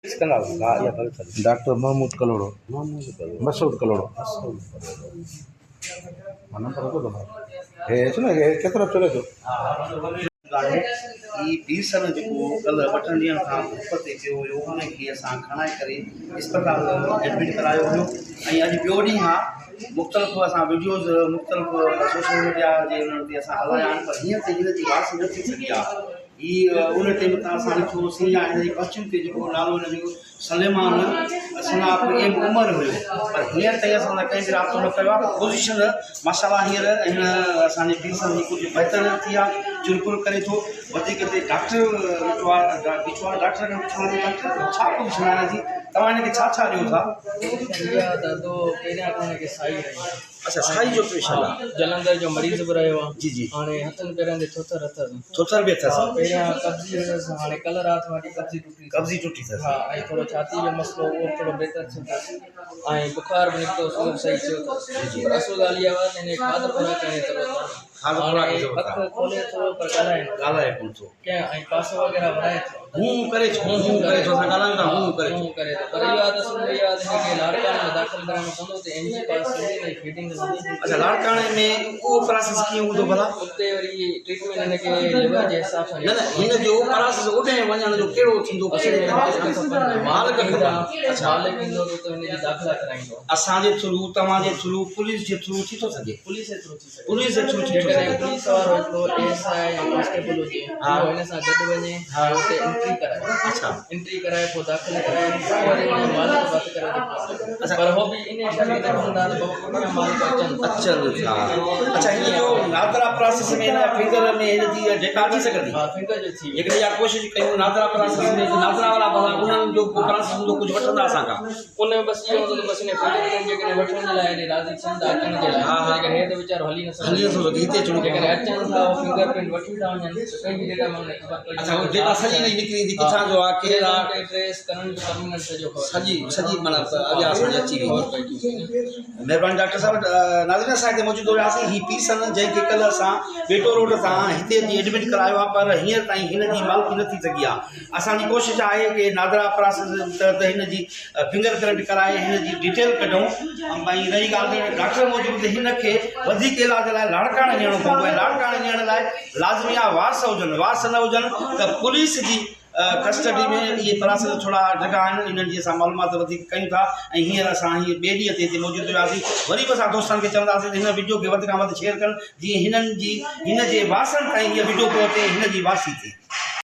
doctor Mahmud कलोड़ो Masood कलोड़ो number होतो तो हे छे ने केतरो चले तो ई 20 साल जो कल वठण ॾियण खां उपते पियो हुयो उनखे असां खणाए करे अस्पताल एडमिट करायो हुयो ऐं अॼु ॿियो ॾींहुं आहे मुख़्तलिफ़ असां वीडियोज़ मुख़्तलिफ़ सोशल मीडिया जे उन्हनि ते असां हलाया आहिनि पर हीअं त हिन जी वास न थी सघी आहे ही उन टाइम तां असां ॾिठोसीं या हिन जी पश्चिम ते जेको नालो हिन जो सलेमान सनाफ एम उमर हुयो पर हींअर ताईं असां कंहिं बि राब्तो न कयो आहे पोज़ीशन माशाल्लाह हींअर हिन असांजे पीसनि जी कुझु बहितर थी आहे चुरपुर करे थो वधीक ते डॉक्टर ॾिठो आहे डॉक्टर छा पोज़ीशन आहे हिन जी तव्हां हिनखे छा ॾियो था अच्छा साई जो पेशेंट आहे जलंधर जो मरीज़ भी रहियो आहे जी जी हाणे हथनि पेरनि ते थोथर अथसि थोथर बि अथसि पहिरियां कब्ज़ी हुयसि हाणे कल्ह राति वारी कब्ज़ी टुटी अथसि हा ऐं थोरो छाती जो मसइलो उहो थोरो बहितर थियो अथसि ऐं बुखार बि निकितो उहो सही थियो अथसि असुल ॻाल्हि इहा आहे हिन खाध खुराक जी ज़रूरत आहे अखि खोले थो पर ॻाल्हाए कोन थो कंहिं ऐं पासो वग़ैरह वराए थो हूं करे थो असां ॻाल्हायूं था हूं करे थो पर इहा त सुन इहा हिनखे लाड़काणे में दाख़िल कराइणो पवंदो त एनजी पास ऐं फीडिंग अच्छा लाड़काणे में उहो प्रोसेस कीअं हूंदो भला उते वरी ट्रीटमेंट हिनखे लिवर जे हिसाब सां न हिन जो प्रोसेस ओॾे वञण जो कहिड़ो थींदो मालिक ईंदो त हिनजी दाख़िला कराईंदो असांजे थ्रू तव्हांजे थ्रू पुलिस जे थ्रू थी थो सघे पुलिस जे थ्रू थी सघे पुलिस जे थ्रू थी थो सघे पुलिस वारो हिकिड़ो एएसआई या कांस्टेबल हुजे हिन सां गॾु वञे हुते एंट्री कराए अच्छा एंट्री कराए पोइ दाख़िल कराए वरी हुन मालिक बात करे पर हो बि इन शरीर न हूंदा त मालिक अचनि था अच्छा हिन जो नादरा प्रोसेस में हिन फिंगर में हिन जी डेटा अची सघंदी हा फिंगर जो थी हिकिड़ी इहा कोशिशि कयूं नादरा प्रोसेस में नादरा वारा भला उन्हनि जो प्रोसेस हूंदो कुझु वठंदा असां खां उन में बसि इहो हूंदो त बसि हिन फिंगर जेकॾहिं वठण जे लाइ राज़ी थियनि था अचण जे लाइ जेकॾहिं हे त वीचारो हली न सघे हिते अचणो जेकॾहिं अचनि था फिंगर प्रिंट वठी था वञनि कंहिंजी डेटा मां अच्छा उहो डेटा सॼी नहीं निकिरी थी किथां जो आहे केरु आहे ट्रेस करण जो टर्मिनल सॼो सॼी माना अॻियां असांजी अची वई महिरबानी डॉक्टर साहिब नाज़रीन असां हिते मौजूदु हुयासीं ही पीसन जंहिंखे कल्ह असां बेटो रोड तां हिते एडमिट करायो आहे पर हींअर ताईं हिन जी मालिकी न थी सघी आहे असांजी कोशिशि आहे कि नादरा प्रोसेस त हिन जी फिंगर प्रिंट कराए हिन जी डिटेल कढूं भई रही ॻाल्हि डॉक्टर मौजूदु हिन खे वधीक इलाज लाइ लाड़काणे ॾियणो पवंदो आहे लाड़काणे ॾियण लाइ लाज़मी आहे वास हुजनि वास न हुजनि त पुलिस जी कस्टडी में इहे प्रोसेस थोरा जॻह आहिनि इन्हनि जी असां मालूमात वधीक कयूं था ऐं हींअर असां हीअं ॿिए ॾींहं ते हिते मौजूदु हुआसीं वरी बि असां दोस्तनि खे चवंदासीं हिन वीडियो खे वधि खां वधि शेयर कनि जीअं हिननि जी हिन जे वासनि ताईं हीअ वीडियो पहुचे हिन जी वासी थिए